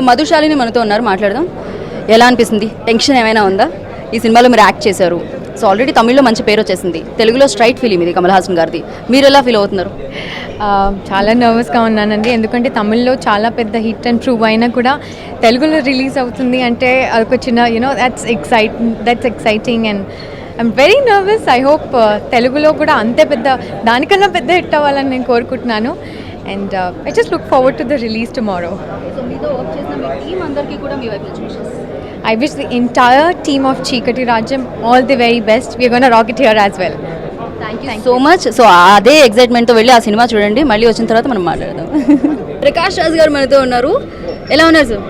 మధుశాలిని మనతో ఉన్నారు, మాట్లాడదాం. ఎలా అనిపిస్తుంది? టెన్షన్ ఏమైనా ఉందా? ఈ సినిమాలో మీరు యాక్ట్ చేశారు, సో ఆల్రెడీ తమిళ్లో మంచి పేరు వచ్చేసింది, తెలుగులో స్ట్రైట్ ఫిలిం ఇది కమల్ హాసన్ గారిది. మీరు ఎలా ఫీల్ అవుతున్నారు? చాలా నర్వస్గా ఉన్నానండి, ఎందుకంటే తమిళ్లో చాలా పెద్ద హిట్ అండ్ ప్రూవ్ అయినా కూడా తెలుగులో రిలీజ్ అవుతుంది అంటే అదొక చిన్న that's exciting and I'm very nervous. I hope తెలుగులో కూడా అంతే పెద్ద, దానికన్నా పెద్ద హిట్ అవ్వాలని నేను కోరుకుంటున్నాను. And I just look forward to the release tomorrow. I wish the entire team of Chikati Rajam all the very best. We are going to rock it here as well. Thank you so much. So అదే ఎగ్జైట్మెంట్తో వెళ్ళి ఆ cinema చూడండి, మళ్ళీ వచ్చిన తర్వాత మనం మాట్లాడదాం. ప్రకాష్ రాజ్ గారు మనతో ఉన్నారు. ఎలా ఉన్నారు సార్?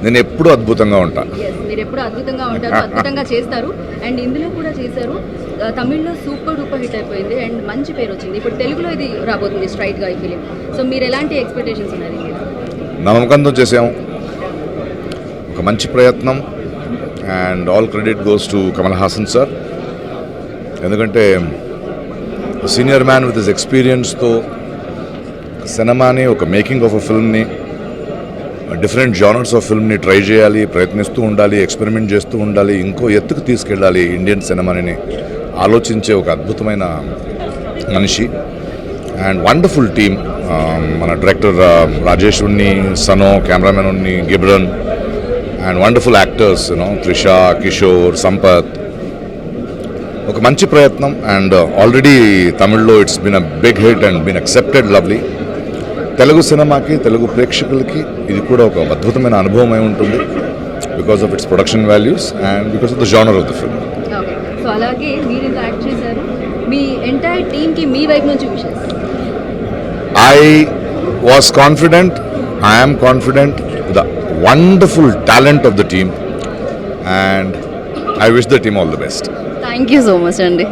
నేను ఎప్పుడు అద్భుతంగా ఉంటా. మీరు ఎప్పుడు అద్భుతంగా ఉంటారు, అద్భుతంగా చేస్తారు. అండ్ ఇందులో కూడా చేశారు. తమిళ్లో సూపర్ డూపర్ హిట్ అయిపోయింది అండ్ మంచి పేరు వచ్చింది. ఇప్పుడు తెలుగులో ఇది రాబోతుంది స్ట్రైట్గా ఈ ఫిలిం. సో మీరు ఎలాంటి ఎక్స్పెక్టేషన్స్ ఉన్నాయి? నమ్మకంతో చేసాము, ఒక మంచి ప్రయత్నం. And all credit goes to Kamal Haasan sir, ఎందుకంటే సీనియర్ మ్యాన్ విత్ హిస్ ఎక్స్పీరియన్స్తో సినిమాని, ఒక మేకింగ్ ఆఫ్ అ ఫిల్మ్ని, డిఫరెంట్ జానర్స్ ఆఫ్ ఫిల్మ్ని ట్రై చేయాలి, ప్రయత్నిస్తూ ఉండాలి, ఎక్స్పెరిమెంట్ చేస్తూ ఉండాలి, ఇంకో ఎత్తుకు తీసుకెళ్ళాలి ఇండియన్ సినిమాని ఆలోచించే ఒక అద్భుతమైన మనిషి. అండ్ వండర్ఫుల్ టీమ్, మన director Rajesh Unni, Sanu, cameraman Unni, Ghibran, and wonderful actors Trisha, Kishore, Sampath. ఒక మంచి ప్రయత్నం. అండ్ ఆల్రెడీ తమిళ్లో it's been a big hit and been accepted lovely. Telugu సినిమాకి, తెలుగు ప్రేక్షకులకి ఇది కూడా ఒక అద్భుతమైన అనుభవం అయి ఉంటుంది, because of it's production values and because of the genre of the film. So అలాగే మీరు ఇంత యాక్ట్ చేశారు, మీ ఎంటైర్ టీమ్కి మీ వైపు నుంచి wishes. I was confident, I am confident, the wonderful talent of the team, and I wish the team all the best. Thank you so much అండి.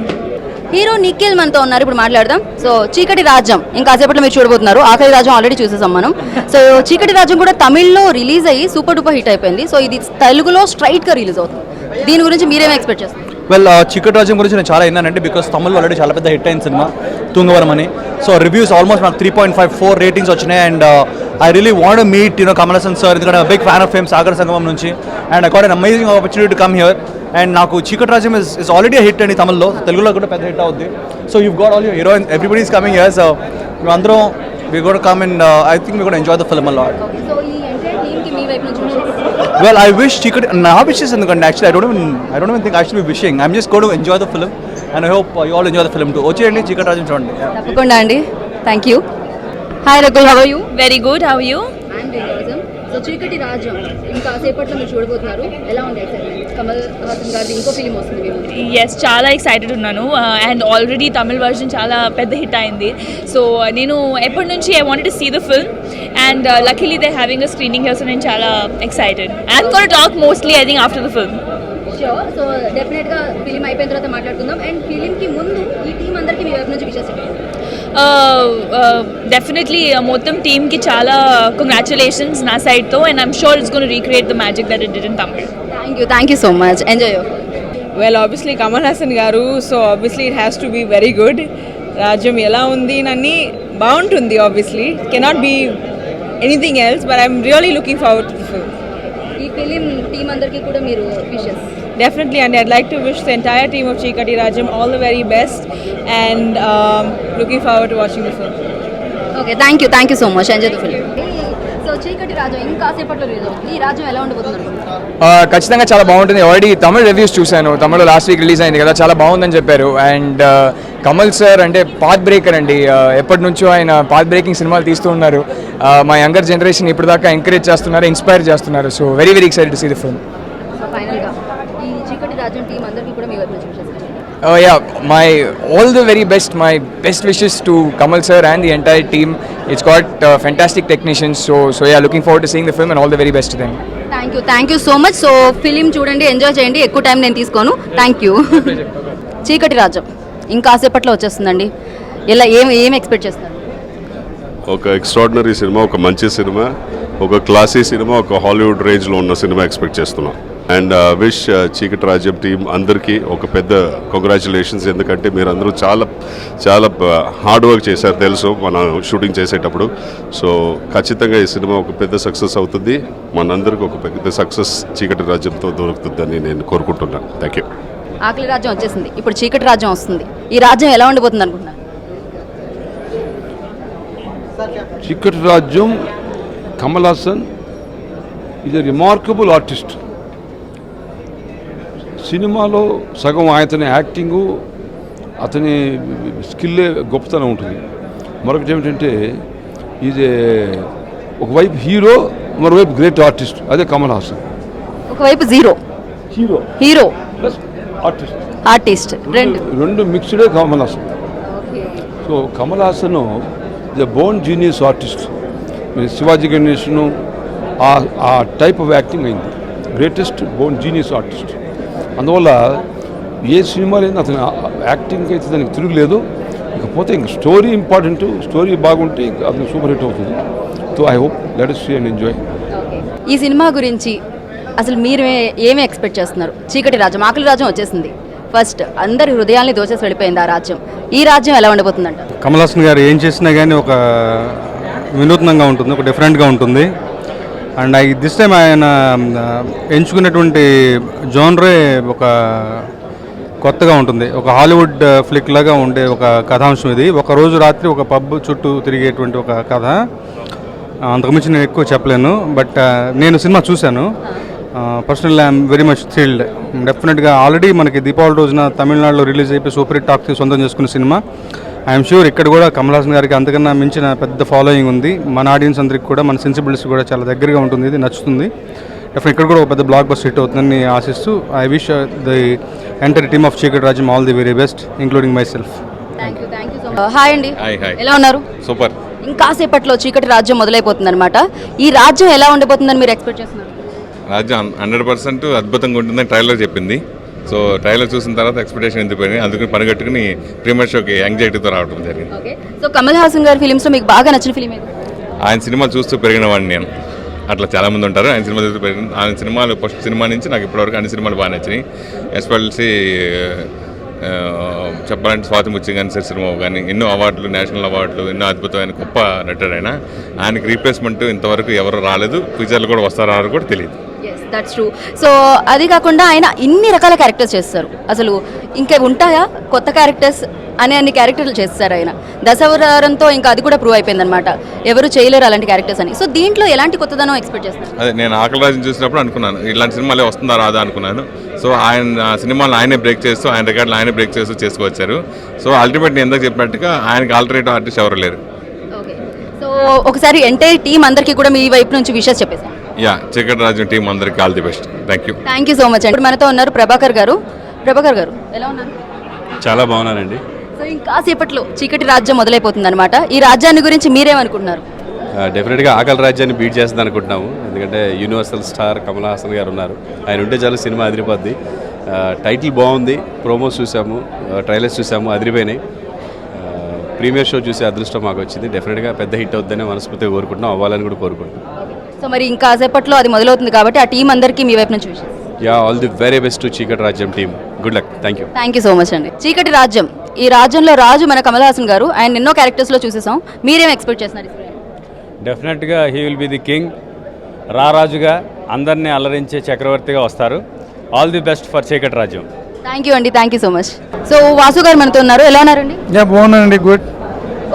Hero Nikhil మనతో ఉన్నారు, ఇప్పుడు మాట్లాడదాం. సో చీకటి రాజ్యం ఇంకాసేపట్లో మీరు చూడబోతున్నారు. ఆఖరి రాజ్యం ఆల్రెడీ చూసేసాం మనం. సో చీకటి రాజ్యం కూడా తమిళ్లో రిలీజ్ అయ్యి సూపర్ డూపర్ హిట్ అయిపోయింది. సో ఇది తెలుగులో స్ట్రైట్గా రిలీజ్ అవుతుంది. దీని గురించి మీరేం ఎక్స్పెక్ట్ చేస్తారు? వెల్, చీకటి రాజ్యం గురించి నేను చాలా విన్నానండి, బికాస్ తమిళ్లో ఆల్రెడీ చాలా పెద్ద హిట్ అయిన సినిమా తుంగవరం అని. సో రివ్యూస్ ఆల్మోస్ట్ నాకు 3.54 రేటింగ్స్ వచ్చినాయి. And I really want to meet Kamal Haasan sir, ఎందుకంటే big fan of fame Sagar Sangamam నుంచి. And I got an amazing opportunity to come here. And నాకు చీకటి రాజ్యం ఇస్ ఆల్రెడీ హిట్ అండి తమిళ్లో, తెలుగులో కూడా పెద్ద హిట్ అవుద్ది. So you got all your heroine, everybody is coming here. సో మేమందరం we got come and I think we got enjoy the film a lot. Well, I wish Chikati, na wishes ఎందుకంటే actually I don't even think I should be wishing. I'm just going to enjoy the film and I hope you all enjoy the film too. వచ్చేయండి చీకటి రాజ్యం చూడండి. తప్పకుండా అండి. Thank you. Hi Rakul, how are you? Very good, how are you? I'm very awesome. So చీకటి రాజ్యం ఇంకా సేపట్లో మీరు చూడబోతున్నారు. ఎలా ఉంది ఎక్సైట్మెంట్? కమల్ హాసన్ గారి ఇంకో ఫిలిం వస్తుంది మీ ముందు. Yes, చాలా ఎక్సైటెడ్ ఉన్నాను. అండ్ ఆల్రెడీ తమిళ్ వర్జన్ చాలా పెద్ద హిట్ అయింది. సో నేను ఎప్పటి నుంచి I wanted to see the film and luckily they having a screening here. So నేను చాలా excited. I'm gonna talk mostly I think after the film. Sure. So డెఫినెట్గా film అయిపోయిన తర్వాత మాట్లాడుకుందాం. అండ్ ఫిలింకి ముందు ఈ టీం అందరికీ మీ వైపు నుంచి విషెస్ చెప్పండి. డెఫినెట్లీ మొత్తం టీమ్కి చాలా కంగ్రాచులేషన్స్ నా సైడ్తో. And I'm sure it's gonna recreate the magic that it did in Tamil. Thank you so much. Enjoy your. Well, obviously Kamal Haasan garu, so obviously it has to be very good. రాజ్యం ఎలా ఉంది నన్ని బాగుంటుంది. Obviously cannot be anything else, but I'm really looking forward to the film. ఈ film team అందరికీ కూడా మీరు wishes. Definitely, and I'd like to wish the entire team of Chikati Rajam all the very best and looking forward to watching the film. Okay, thank you so much. Enjoy the film. So చీకటి రాజ్యం ఇంకా సేపట్లో release అవుతుంది. ఈ రాజ్యం ఎలా ఉండబోతుంది? ఖచ్చితంగా చాలా బాగుంటుంది. ఆల్రెడీ తమిళ రివ్యూస్ చూశాను, తమిళ్లో లాస్ట్ వీక్ రిలీజ్ అయింది కదా, చాలా బాగుందని చెప్పారు. అండ్ కమల్ సార్ అంటే పాత్ బ్రేకర్ అండి, ఎప్పటి నుంచో ఆయన పాత్ బ్రేకింగ్ సినిమాలు తీస్తూ ఉన్నారు. మా యంగర్ జనరేషన్ ఇప్పుడు దాకా ఎంకరేజ్ చేస్తున్నారు, ఇన్స్పైర్ చేస్తున్నారు. So very excited to see the film. So ఫైనల్గా ఈ చీకటి రాజ్యం టీం అందరికీ కూడా మీ వైపు నుంచి wishes. All the very best, my best wishes to Kamal sir and the entire team. It's got fantastic technicians, so yeah, looking forward to seeing the film and all the very best to them. Thank you so much. So film చూడండి, enjoy చేయండి, ఎక్కువ time నేను తీసుకోను. Thank you. చీకటి రాజ్యం ఇంకా కాసేపట్లో వచ్చేస్తుందండి. ఇలా ఏం ఎక్స్పెక్ట్ చేస్తారు? ఒక ఎక్స్ట్రాడినరీ సినిమా, ఒక మంచి సినిమా, ఒక క్లాసీ సినిమా, ఒక హాలీవుడ్ రేంజ్లో ఉన్న సినిమా ఎక్స్పెక్ట్ చేస్తున్నాం. అండ్ విష్ చీకటి రాజ్యం టీం అందరికీ ఒక పెద్ద కంగ్రాచులేషన్స్. ఎందుకంటే మీరు అందరూ చాలా చాలా హార్డ్ వర్క్ చేశారు తెలుసు మన షూటింగ్ చేసేటప్పుడు. సో ఖచ్చితంగా ఈ సినిమా ఒక పెద్ద సక్సెస్ అవుతుంది, మనందరికీ ఒక పెద్ద సక్సెస్ చీకటి రాజ్యంతో దొరుకుతుందని నేను కోరుకుంటున్నాను. Thank you. ఆకలి రాజ్యం వచ్చేసింది, ఇప్పుడు చీకటి రాజ్యం వస్తుంది. ఈ రాజ్యం ఎలా ఉండిపోతుంది అనుకుంటున్నారు? చీకటి రాజ్యం Kamal Haasan is a remarkable artist. సినిమాలో సగం అతని యాక్టింగు, అతని స్కిల్లే గొప్పతనం ఉంటుంది. మరొకటి ఏమిటంటే ఇది ఒకవైపు హీరో, మరోవైపు గ్రేట్ ఆర్టిస్ట్. అదే కమల్ హాసన్. ఒకవైపు జీరో హీరో ప్లస్ ఆర్టిస్ట్ రెండు మిక్స్డే Kamal Haasan. So Kamal Haasan the born genius artist. Shivaji గణేష్ను ఆ టైప్ ఆఫ్ యాక్టింగ్ అయింది. Greatest born genius artist. అందువల్ల ఏ సినిమా లేదు అతని యాక్టింగ్ అయితే దానికి తిరుగులేదు. ఇకపోతే ఇంక స్టోరీ ఇంపార్టెంట్. స్టోరీ బాగుంటే అతను సూపర్ హిట్ అవుతుంది. So I hope let us see and enjoy. ఈ సినిమా గురించి అసలు మీరు ఏమి ఎక్స్పెక్ట్ చేస్తున్నారు? చీకటి రాజ్యం, ఆకలి రాజ్యం వచ్చేసింది. ఫస్ట్ అందరి హృదయాల్ని దోచేసి వెళ్ళిపోయింది ఆ రాజ్యం. ఈ రాజ్యం ఎలా ఉండబోతుందంట? కమల్ హాసన్ గారు ఏం చేసినా కానీ ఒక వినూత్నంగా ఉంటుంది, ఒక డిఫరెంట్గా ఉంటుంది. అండ్ దిస్ టైం ఆయన ఎంచుకున్నటువంటి జోనరే ఒక కొత్తగా ఉంటుంది. ఒక హాలీవుడ్ ఫ్లిక్ లాగా ఉండే ఒక కథాంశం ఇది. ఒక రోజు రాత్రి ఒక పబ్ చుట్టూ తిరిగేటువంటి ఒక కథ. అంతకుమించి నేను ఎక్కువ చెప్పలేను. బట్ నేను సినిమా చూశాను. Personal I'm very much thrilled. డెఫినెట్గా ఆల్రెడీ మనకి దీపావళి రోజున తమిళనాడులో రిలీజ్ అయిపోయి సూపర్ హిట్ టాక్ సొంతం చేసుకున్న సినిమా. ఐఎమ్ షూర్ ఇక్కడ కూడా కమల్ హాసన్ గారికి అంతకన్నా మించిన పెద్ద ఫాలోయింగ్ ఉంది. మన ఆడియన్స్ అందరికి కూడా, మన సెన్సిబిలిటీస్ కూడా చాలా దగ్గరగా ఉంటుంది. ఇది నచ్చుతుంది. డెఫినెట్ ఇక్కడ కూడా ఒక పెద్ద బ్లాక్ బస్టర్ హిట్ అవుతుందని ఆశిస్తూ I wish the entire team of చీకటి రాజ్యం all the very best, including my self. Hi అండి, ఎలా ఉన్నారు? సూపర్. ఇంకాసేపట్లో చీకటి రాజ్యం మొదలైపోతుంది అనమాట. ఈ రాజ్యం ఎలా ఉండబోతుందని మీరు ఎక్స్పెక్ట్ చేస్తున్నారు? రాజ్యం 100% అద్భుతంగా ఉంటుందని ట్రైలర్ చెప్పింది. సో ట్రైలర్ చూసిన తర్వాత ఎక్స్పెక్టేషన్ ఎందుకు అందుకని పనిగట్టుకుని ప్రీమియర్ షోకి యాంగ్జైటీతో రావడం జరిగింది. ఓకే, సో కమల్ హాసన్ గారి ఫిలిమ్స్లో మీకు బాగా నచ్చిన ఫిలిం ఏది? ఆయన సినిమాలు చూస్తూ పెరిగిన వాడిని నేను. అట్లా చాలామంది ఉంటారు. ఆయన సినిమాలు చూస్తూ పెరిగిన, ఆయన సినిమాలు ఫస్ట్ సినిమా నుంచి నాకు ఇప్పటివరకు అన్ని సినిమాలు బాగా నచ్చినాయి. ఎస్పెషల్లీ చెప్పాలంటే స్వాతి ముత్యంగాని సార్ సినిమా కానీ ఎన్నో అవార్డులు, నేషనల్ అవార్డులు, ఎన్నో అద్భుతమైన గొప్ప నటుడు ఆయన. ఆయనకి రీప్లేస్మెంట్ ఇంతవరకు ఎవరు రాలేదు. ఫ్యూచర్లు కూడా వస్తారో కూడా తెలియదు. That's true. సో అది కాకుండా ఆయన ఇన్ని రకాల క్యారెక్టర్స్ చేస్తారు. అసలు ఇంకా ఉంటాయా కొత్త క్యారెక్టర్స్ అన్ని క్యారెక్టర్లు చేస్తారు ఆయన. దశావతారంతో ఇంకా అది కూడా ప్రూవ్ అయిపోయింది అనమాట, ఎవరు చేయలేరు అలాంటి క్యారెక్టర్స్ అని. సో దీంట్లో ఎలాంటి కొత్తదనం ఎక్స్పెక్ట్ చేస్తారు? అదే నేను ఆకలి రాజుని చూసినప్పుడు అనుకున్నాను ఇలాంటి సినిమాలే వస్తుందా రాదా అనుకున్నాను. సో ఆయన సినిమాలు ఆయనే బ్రేక్ చేస్తూ, ఆయన రికార్డులు ఆయనే బ్రేక్ చేస్తూ చేసుకొచ్చారు. సో అల్టిమేట్ నేను ఎందుకు చెప్పినట్టుగా ఆయనకి ఆల్టర్నేటివ్ ఆర్టిస్ట్ ఎవరు లేరు. ఓకే, సో ఒకసారి ఎంటైర్ టీం అందరికీ కూడా మీ వైపు నుంచి విషెస్ చెప్పేసి. చీకటి రాజ్యం టీం అందరికీ all the best. Thank you so much అండి. మనతో ఉన్నారు ప్రభాకర్ గారు. ప్రభాకర్ గారు ఎలా ఉన్నారు? చాలా బాగున్నానండి. సో ఇంకాసేపట్లో చీకటి రాజ్యం మొదలైపోతుంది అనమాట. ఈ రాజ్యాన్ని గురించి మీరేమనుకుంటున్నారు? డెఫినెట్గా ఆకలి రాజ్యాన్ని బీట్ చేస్తుంది అనుకుంటున్నాము. ఎందుకంటే యూనివర్సల్ స్టార్ కమల్ హాసన్ గారు ఉన్నారు. ఆయన ఉంటే చాలా సినిమా అదిరిపోద్ది. టైటిల్ బాగుంది, ప్రోమోస్ చూసాము, ట్రైలర్స్ చూసాము, అదిరిపోయినాయి. ప్రీమియర్ షో చూసే అదృష్టం మాకు వచ్చింది. డెఫినెట్గా పెద్ద హిట్ అవుతుందని మనస్ఫూర్తిగా కోరుకుంటున్నాం, అవ్వాలని కూడా కోరుకుంటున్నాం. సో మరి ఇంకాసేపట్లో అది మొదలవుతుంది కాబట్టి ఆ టీం అందరికీ మీ వైపు నుంచి విషయం. All the very best to చీకటి రాజ్యం team. Good luck. Thank you so much అండి. చీకటి రాజ్యం, ఈ రాజ్యంలో రాజు మన కమల్ హాసన్ గారు. ఆయన ఎన్నో క్యారెక్టర్స్లో చూసేసాం. మీరేం ఎక్స్పెక్ట్ చేస్తున్నారు? డెఫినెట్గా he will be the king. రారాజుగా అందరినీ అలరించే చక్రవర్తిగా వస్తారు. ఆల్ ది బెస్ట్ ఫర్ చీకటి రాజ్యం. థ్యాంక్ యూ అండి, thank you so much. So Vasu గారు మనతో ఉన్నారు. ఎలా ఉన్నారండి? బాగున్నానండి, గుడ్.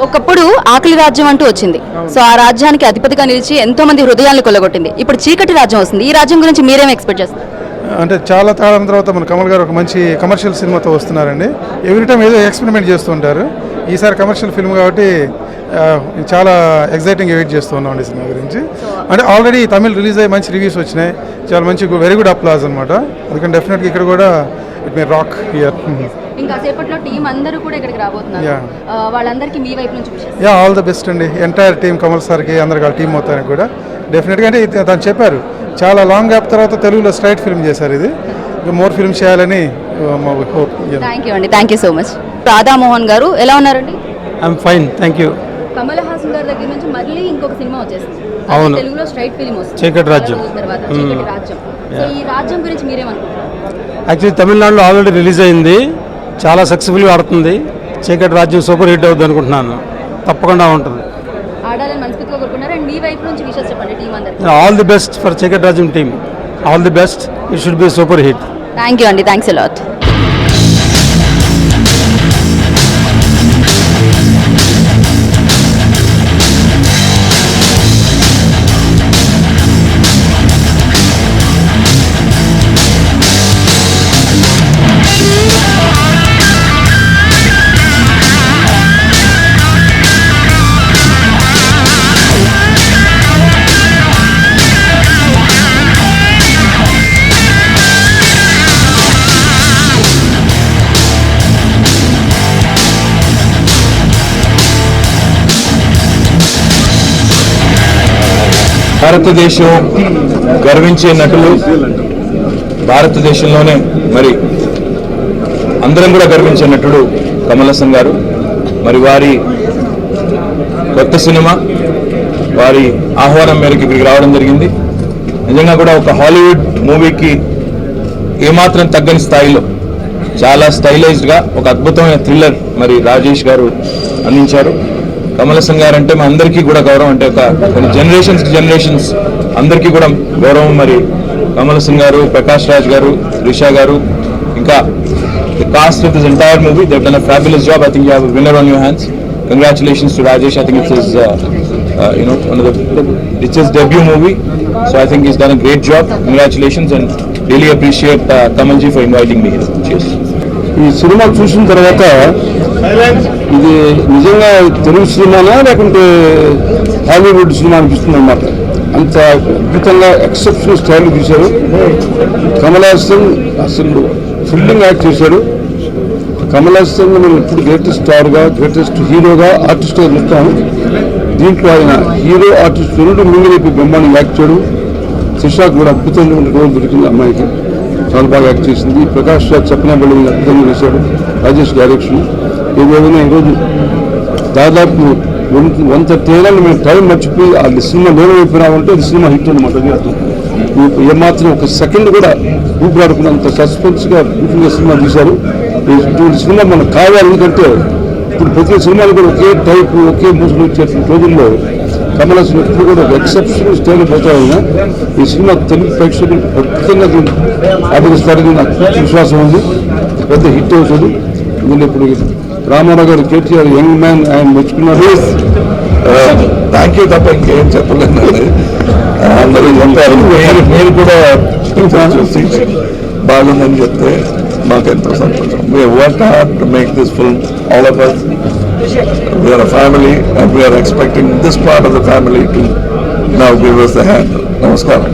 ఒకప్పుడు ఆకలి రాజ్యం అంటూ వచ్చింది. సో ఆ రాజ్యానికి అధిపతిగా నిలిచి ఎంతో మంది హృదయాలను కొల్లగొట్టింది. ఇప్పుడు చీకటి రాజ్యం వస్తుంది. ఈ రాజ్యం గురించి మీరేం ఎక్స్పెక్ట్ చేస్తారు? అంటే చాలా కాలం తర్వాత మన కమల్ గారు ఒక మంచి కమర్షియల్ సినిమాతో వస్తున్నారండి. ఎవ్రీ టైం ఏదో ఎక్స్పెరిమెంట్ చేస్తూ ఉంటారు. ఈసారి కమర్షియల్ ఫిల్మ్ కాబట్టి చాలా ఎగ్జైటింగ్ వెయిట్ చేస్తూ ఉన్నాం ఈ సినిమా గురించి. అంటే ఆల్రెడీ తమిళ్ రిలీజ్ అయ్యి మంచి రివ్యూస్ వచ్చినాయి. చాలా మంచి వెరీ గుడ్ అప్లాజ్ అనమాట. అందుకని డెఫినెట్గా ఇక్కడ కూడా ఇట్ మే రాక్ హియర్. ఇంకా సేపట్లో టీం అందరూ కూడా ఇక్కడికి రాబోతున్నారు. వాళ్ళందరికీ మీ వైపు నుంచి ఆల్ ద బెస్ట్ అండి. ఎంటైర్ టీం కమల్ సార్కి అందరికి ఆ టీం మొత్తానికి కూడా డెఫినెట్గా. అంటే తను చెప్పారు చాలా లాంగ్ గ్యాప్ తర్వాత తెలుగులో స్ట్రైట్ ఫిల్మ్ చేశారు. ఇది మోర్ ఫిల్మ్ చేయాలని హోప్. థ్యాంక్ యూ అండి, thank you so much. Radha Mohan గారు ఎలా ఉన్నారండి? I'm fine, thank you. Kamal Haasan గారి దగ్గర నుంచి మళ్ళీ ఇంకొక సినిమా వచ్చేసింది. అవును. తెలుగులో స్ట్రైట్ ఫిల్మ్ వస్తుంది. చీకటి రాజ్యం. చాలా రోజుల తర్వాత చీకటి రాజ్యం. సో ఈ రాజ్యం గురించి మీరేమనుకుంటున్నారు? యాక్చువల్లీ తమిళనాడులో ఆల్రెడీ రిలీజ్ అయింది, చాలా సక్సెస్ఫుల్గా ఆడుతుంది. చీకటి రాజ్యం సూపర్ హిట్ అవుతుంది అనుకుంటున్నాను, తప్పకుండా ఉంటుంది. ఆడాలని మనస్ఫూర్తిగా కోరుకున్నారు. అండ్ మీ వైపు నుంచి విషయాలు చెప్పండి టీం అందరికి. ఆల్ ది బెస్ట్ ఫర్ చీకటి రాజ్యం team, all the best. It should be super hit. Thank you అండి, థ్యాంక్స్ ఎ లాట్. భారతదేశం గర్వించే నటులు, భారతదేశంలోనే మరి అందరం కూడా గర్వించే నటుడు కమల్ హాసన్ గారు. మరి వారి కొత్త సినిమా, వారి ఆహ్వానం మేరకు ఇక్కడికి రావడం జరిగింది. నిజంగా కూడా ఒక హాలీవుడ్ మూవీకి ఏమాత్రం తగ్గని స్థాయిలో చాలా స్టైలైజ్డ్గా ఒక అద్భుతమైన థ్రిల్లర్ మరి రాజేష్ గారు అందించారు. కమల్ హాసన్ గారు అంటే మా అందరికీ కూడా గౌరవం, అంటే ఒక కొన్ని జనరేషన్స్ అందరికీ కూడా గౌరవం. మరి కమల్ హాసన్ గారు, ప్రకాష్ రాజ్ గారు, రిషా గారు, ఇంకా the cast of this entire movie, they've done a fabulous job. I think you have a winner on your hands. Congratulations to Rajesh. I think it's his it's his debut movie, so I think he's done a great job. Congratulations, and really appreciate Kamalji for inviting me here. Cheers. ఈ cinema చూసిన తర్వాత ఇది నిజంగా తెలుగు సినిమానా లేకుంటే Hollywood cinema అనిపిస్తుంది అన్నమాట. అంత అద్భుతంగా ఎక్సెప్షనల్ స్టైల్ తీశారు. కమల్ హాసన్ అసలు థ్రిల్లింగ్ యాక్ట్ చేశాడు. కమల్ హాసన్ మనం ఇప్పుడు గ్రేటెస్ట్ స్టార్గా, గ్రేటెస్ట్ హీరోగా, ఆర్టిస్ట్గా చూస్తాము. దీంట్లో ఆయన హీరో ఆర్టిస్ట్ రెండు మింగిలిపి బ్రహ్మాండంగా యాక్ట్ చేయడు. శిషాక్ కూడా అద్భుతంగా రోల్ దొరికింది అమ్మాయికి, చాలా బాగా యాక్ట్ చేసింది. ప్రకాష్ రాజ్ చెప్పిన బలి అద్భుతంగా చేశాడు. రాజేష్ డైరెక్షన్. ఏదేమైనా ఈరోజు దాదాపు 100 తేడాన్ని మేము టైం మర్చిపోయి ఆ సినిమా నేమైపోయినామంటే అది సినిమా హిట్ అనమాట. అది అర్థం. ఏమాత్రం ఒక సెకండ్ కూడా ఊపిరాడుకున్నంత సస్పెన్స్గా బ్యూటిఫుల్గా సినిమా తీశారు. ఇటువంటి సినిమా మనకు కావాలి. ఎందుకంటే ఇప్పుడు ప్రతి సినిమాలు కూడా ఒకే టైపు, ఒకే మూసులు వచ్చేటువంటి రోజుల్లో కమల్ హాసన్ ఎప్పుడు కూడా ఒక ఎక్సెప్షనల్ స్టైల్ పోతాయన్నా ఈ సినిమా తెలుగు ప్రేక్షకులు అద్భుతంగా ఆదరిస్తారని నాకు విశ్వాసం ఉంది. పెద్ద హిట్ అవుతుంది. ఇందులో ఇప్పుడు రామారావు గారు, కేటీఆర్ యంగ్ మ్యాన్ ఆయన మెచ్చుకున్నారు. థ్యాంక్ యూ తప్ప ఇంకేం చెప్పలేదు. అందరూ చెప్పారు, మీరు కూడా చూసి బాగుందని చెప్తే మాకెంతో సంతోషం. We worked hard to make this film, all of us. We are a family and we are expecting this part of the family to now give us the hand. Namaskaram.